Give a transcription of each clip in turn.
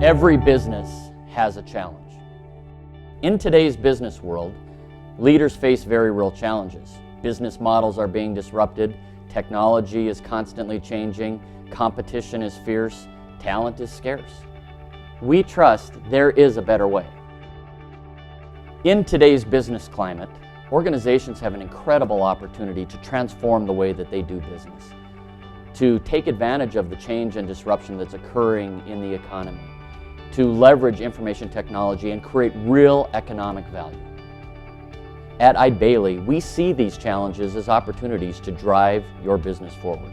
Every business has a challenge. In today's business world, leaders face very real challenges. Business models are being disrupted, technology is constantly changing, competition is fierce, talent is scarce. We trust there is a better way. In today's business climate, organizations have an incredible opportunity to transform the way that they do business, to take advantage of the change and disruption that's occurring in the economy, to leverage information technology and create real economic value. At Eide Bailly, we see these challenges as opportunities to drive your business forward.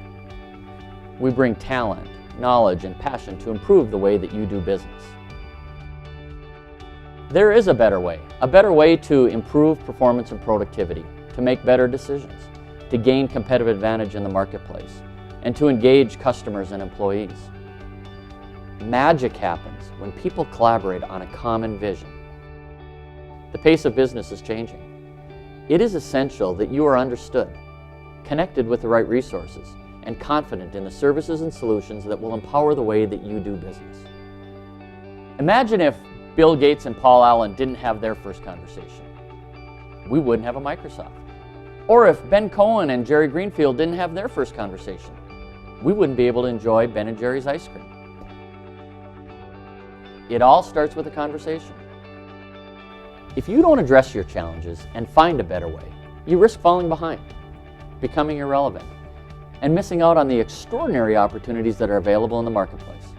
We bring talent, knowledge, and passion to improve the way that you do business. There is a better way to improve performance and productivity, to make better decisions, to gain competitive advantage in the marketplace, and to engage customers and employees. Magic happens when people collaborate on a common vision. The pace of business is changing. It is essential that you are understood, connected with the right resources, and confident in the services and solutions that will empower the way that you do business. Imagine if Bill Gates and Paul Allen didn't have their first conversation. We wouldn't have a Microsoft. Or if Ben Cohen and Jerry Greenfield didn't have their first conversation. We wouldn't be able to enjoy Ben & Jerry's ice cream. It all starts with a conversation. If you don't address your challenges and find a better way, you risk falling behind, becoming irrelevant, and missing out on the extraordinary opportunities that are available in the marketplace.